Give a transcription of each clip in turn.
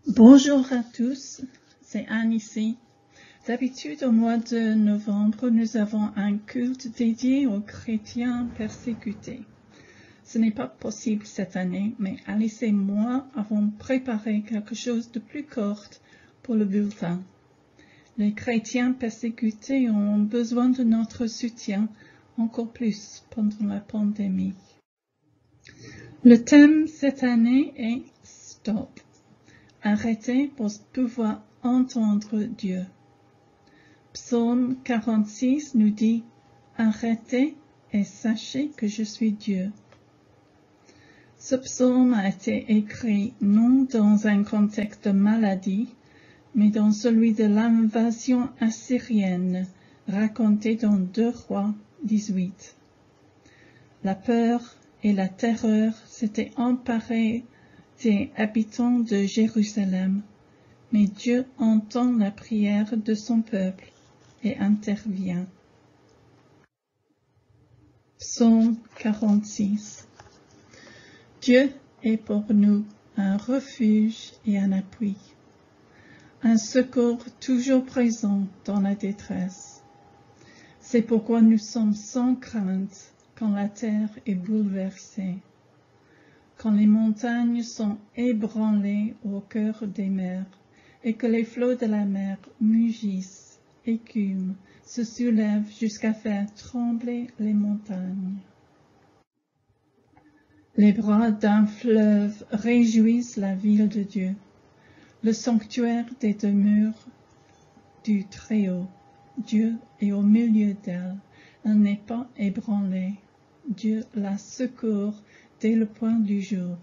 Bonjour à tous, c'est Anne ici. D'habitude, au mois de novembre, nous avons un culte dédié aux chrétiens persécutés. Ce n'est pas possible cette année, mais Alice et moi avons préparé quelque chose de plus court pour le bulletin. Les chrétiens persécutés ont besoin de notre soutien encore plus pendant la pandémie. Le thème cette année est « Stop ». Arrêtez pour pouvoir entendre Dieu. Psaume 46 nous dit « Arrêtez et sachez que je suis Dieu ». Ce psaume a été écrit non dans un contexte de maladie, mais dans celui de l'invasion assyrienne racontée dans 2 Rois 18. La peur et la terreur s'étaient emparées des habitants de Jérusalem, mais Dieu entend la prière de son peuple et intervient. Psaume 46. Dieu est pour nous un refuge et un appui, un secours toujours présent dans la détresse. C'est pourquoi nous sommes sans crainte quand la terre est bouleversée, quand les montagnes sont ébranlées au cœur des mers et que les flots de la mer mugissent, écument, se soulèvent jusqu'à faire trembler les montagnes. Les bras d'un fleuve réjouissent la ville de Dieu, le sanctuaire des demeures du Très-Haut. Dieu est au milieu d'elle, elle n'est pas ébranlée. Dieu la secourt dès le point du jour.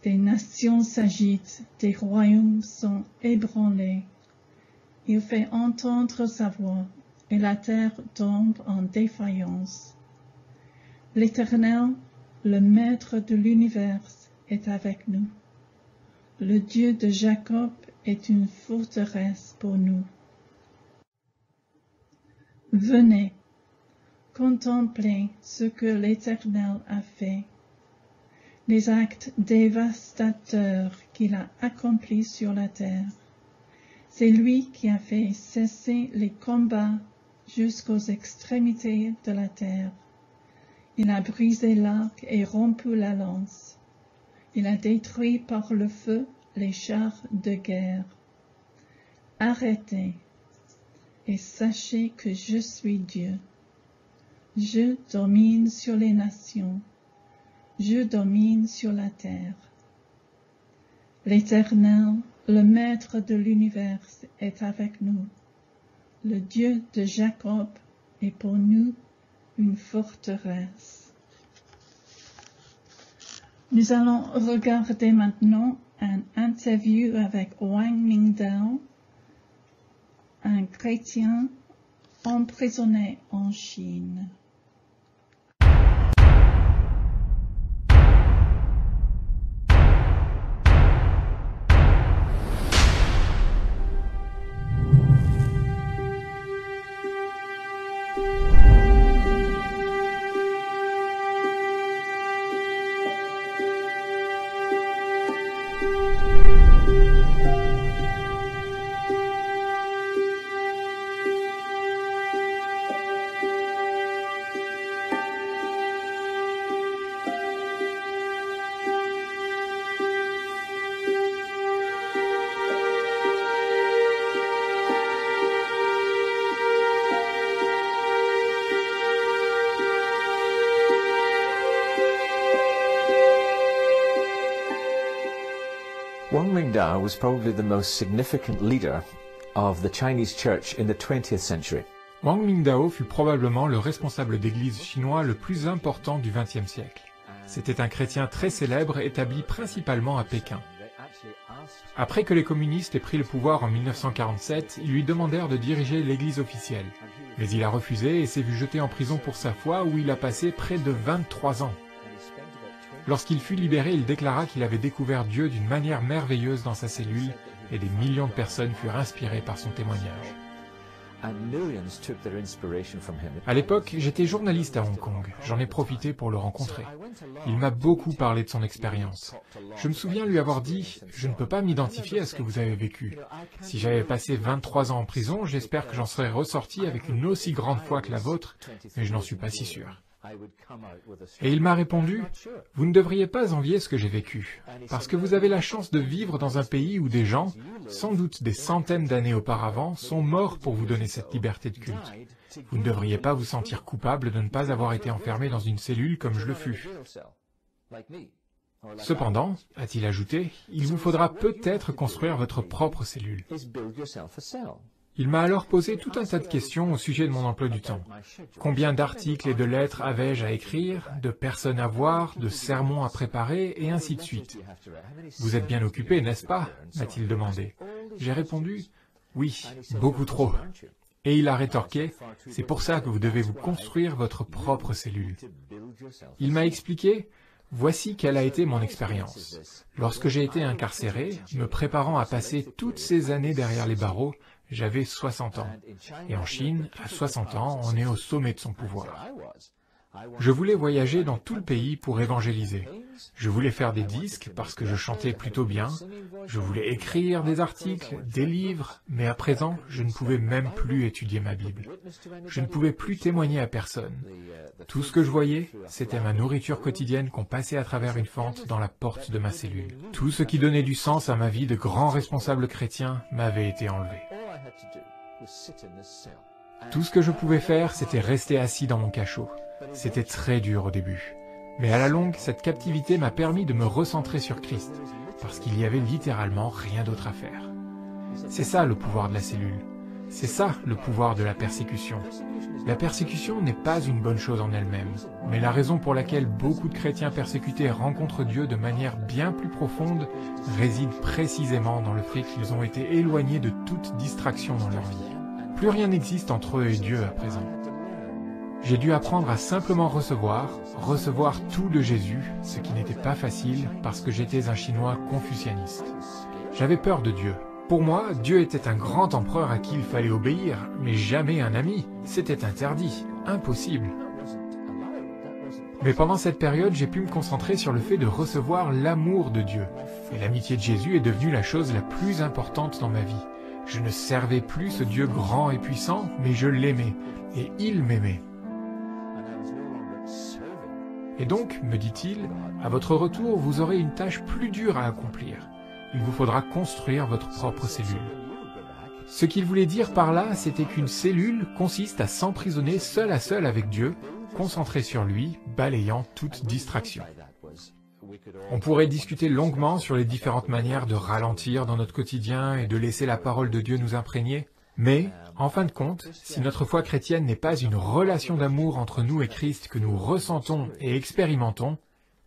Des nations s'agitent, des royaumes sont ébranlés. Il fait entendre sa voix, et la terre tombe en défaillance. L'Éternel, le Maître de l'univers, est avec nous. Le Dieu de Jacob est une forteresse pour nous. Venez, contemplez ce que l'Éternel a fait, les actes dévastateurs qu'il a accomplis sur la terre. C'est lui qui a fait cesser les combats jusqu'aux extrémités de la terre. Il a brisé l'arc et rompu la lance. Il a détruit par le feu les chars de guerre. Arrêtez et sachez que je suis Dieu. Je domine sur les nations, je domine sur la terre. L'Éternel, le Maître de l'univers, est avec nous. Le Dieu de Jacob est pour nous une forteresse. Nous allons regarder maintenant une interview avec Wang Mingdao, un chrétien emprisonné en Chine. Wang Mingdao was probably the most significant leader of the Chinese church in the 20th century. Wang Mingdao fut probablement le responsable d'église chinois le plus important du XXe siècle. C'était un chrétien très célèbre établi principalement à Pékin. Après que les communistes aient pris le pouvoir en 1947, ils lui demandèrent de diriger l'église officielle. Mais il a refusé et s'est vu jeté en prison pour sa foi où il a passé près de 23 ans. Lorsqu'il fut libéré, il déclara qu'il avait découvert Dieu d'une manière merveilleuse dans sa cellule et des millions de personnes furent inspirées par son témoignage. À l'époque, j'étais journaliste à Hong Kong. J'en ai profité pour le rencontrer. Il m'a beaucoup parlé de son expérience. Je me souviens lui avoir dit « Je ne peux pas m'identifier à ce que vous avez vécu. Si j'avais passé 23 ans en prison, j'espère que j'en serais ressorti avec une aussi grande foi que la vôtre, mais je n'en suis pas si sûr. » Et il m'a répondu « Vous ne devriez pas envier ce que j'ai vécu, parce que vous avez la chance de vivre dans un pays où des gens, sans doute des centaines d'années auparavant, sont morts pour vous donner cette liberté de culte. Vous ne devriez pas vous sentir coupable de ne pas avoir été enfermé dans une cellule comme je le fus. Cependant, a-t-il ajouté, il vous faudra peut-être construire votre propre cellule. » Il m'a alors posé tout un tas de questions au sujet de mon emploi du temps. Combien d'articles et de lettres avais-je à écrire, de personnes à voir, de sermons à préparer, et ainsi de suite. « Vous êtes bien occupé, n'est-ce pas » m'a-t-il demandé. J'ai répondu « Oui, beaucoup trop. » Et il a rétorqué « C'est pour ça que vous devez vous construire votre propre cellule. » Il m'a expliqué « Voici quelle a été mon expérience. Lorsque j'ai été incarcéré, me préparant à passer toutes ces années derrière les barreaux, j'avais 60 ans. Et en Chine, à 60 ans, on est au sommet de son pouvoir. Je voulais voyager dans tout le pays pour évangéliser. Je voulais faire des disques parce que je chantais plutôt bien. Je voulais écrire des articles, des livres, mais à présent, je ne pouvais même plus étudier ma Bible. Je ne pouvais plus témoigner à personne. Tout ce que je voyais, c'était ma nourriture quotidienne qu'on passait à travers une fente dans la porte de ma cellule. Tout ce qui donnait du sens à ma vie de grand responsable chrétien m'avait été enlevé. Tout ce que je pouvais faire, c'était rester assis dans mon cachot. C'était très dur au début. Mais à la longue, cette captivité m'a permis de me recentrer sur Christ, parce qu'il y avait littéralement rien d'autre à faire. C'est ça le pouvoir de la cellule. C'est ça le pouvoir de la persécution. La persécution n'est pas une bonne chose en elle-même, mais la raison pour laquelle beaucoup de chrétiens persécutés rencontrent Dieu de manière bien plus profonde réside précisément dans le fait qu'ils ont été éloignés de toute distraction dans leur vie. Plus rien n'existe entre eux et Dieu à présent. J'ai dû apprendre à simplement recevoir tout de Jésus, ce qui n'était pas facile parce que j'étais un Chinois confucianiste. J'avais peur de Dieu. Pour moi, Dieu était un grand empereur à qui il fallait obéir, mais jamais un ami. C'était interdit, impossible. Mais pendant cette période, j'ai pu me concentrer sur le fait de recevoir l'amour de Dieu. Et l'amitié de Jésus est devenue la chose la plus importante dans ma vie. Je ne servais plus ce Dieu grand et puissant, mais je l'aimais, et il m'aimait. Et donc, me dit-il, à votre retour, vous aurez une tâche plus dure à accomplir. Il vous faudra construire votre propre cellule. Ce qu'il voulait dire par là, c'était qu'une cellule consiste à s'emprisonner seul à seul avec Dieu, concentré sur lui, balayant toute distraction. On pourrait discuter longuement sur les différentes manières de ralentir dans notre quotidien et de laisser la parole de Dieu nous imprégner, mais, en fin de compte, si notre foi chrétienne n'est pas une relation d'amour entre nous et Christ que nous ressentons et expérimentons,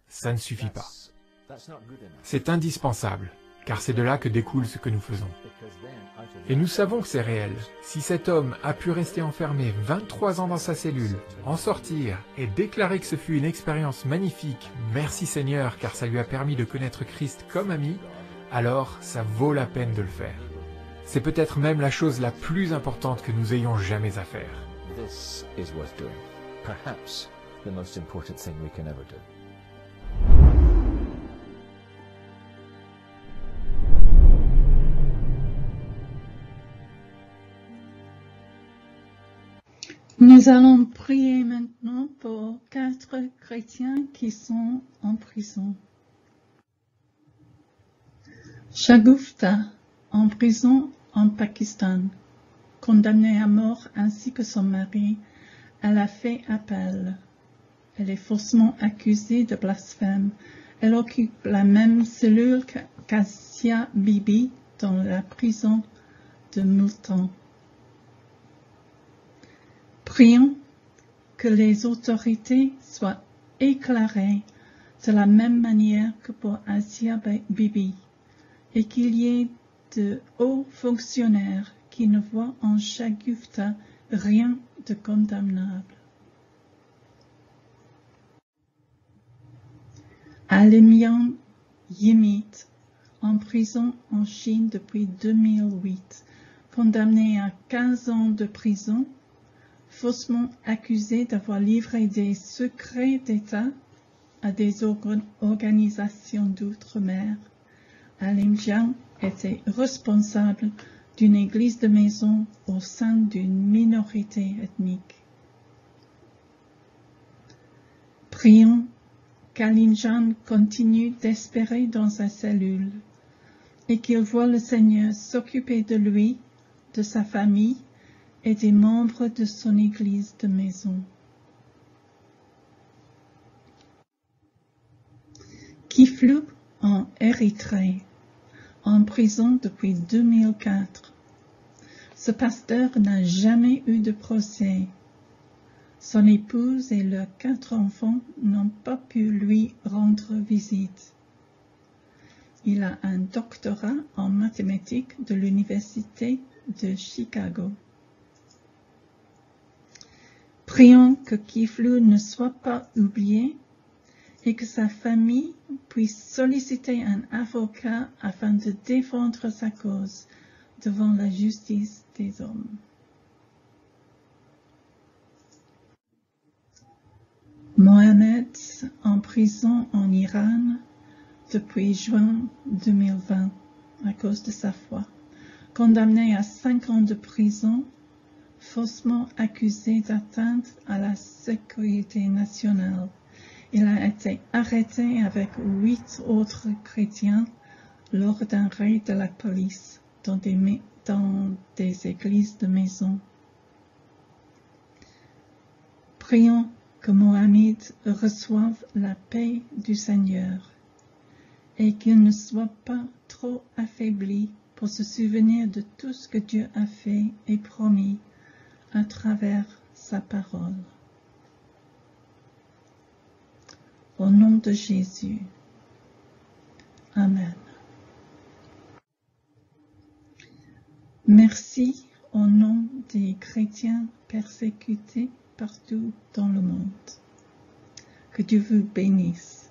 ça ne suffit pas. C'est indispensable, car c'est de là que découle ce que nous faisons. Et nous savons que c'est réel. Si cet homme a pu rester enfermé 23 ans dans sa cellule, en sortir et déclarer que ce fut une expérience magnifique, merci Seigneur, car ça lui a permis de connaître Christ comme ami, alors ça vaut la peine de le faire. C'est peut-être même la chose la plus importante que nous ayons jamais à faire. This is worth doing. Perhaps the most important thing we can ever do. Nous allons prier maintenant pour 4 chrétiens qui sont en prison. Shagufta, en prison en Pakistan, condamnée à mort ainsi que son mari, elle a fait appel. Elle est faussement accusée de blasphème. Elle occupe la même cellule qu'Asia Bibi dans la prison de Multan. Prions que les autorités soient éclairées de la même manière que pour Asia Bibi et qu'il y ait de hauts fonctionnaires qui ne voient en Shagufta rien de condamnable. Alimian Yimit, en prison en Chine depuis 2008, condamné à 15 ans de prison, faussement accusé d'avoir livré des secrets d'État à des organisations d'outre-mer, Alim Jiang était responsable d'une église de maison au sein d'une minorité ethnique. Prions qu'Alim Jiang continue d'espérer dans sa cellule et qu'il voit le Seigneur s'occuper de lui, de sa famille et des membres de son église de maison. Kiflu en Érythrée, en prison depuis 2004. Ce pasteur n'a jamais eu de procès. Son épouse et leurs 4 enfants n'ont pas pu lui rendre visite. Il a un doctorat en mathématiques de l'Université de Chicago. Prions que Kiflu ne soit pas oublié et que sa famille puisse solliciter un avocat afin de défendre sa cause devant la justice des hommes. Mohamed en prison en Iran depuis juin 2020 à cause de sa foi, condamné à 5 ans de prison, faussement accusé d'atteinte à la sécurité nationale. Il a été arrêté avec 8 autres chrétiens lors d'un raid de la police dans des églises de maison. Prions que Mohamed reçoive la paix du Seigneur et qu'il ne soit pas trop affaibli pour se souvenir de tout ce que Dieu a fait et promis à travers sa parole. Au nom de Jésus. Amen. Merci au nom des chrétiens persécutés partout dans le monde. Que Dieu vous bénisse.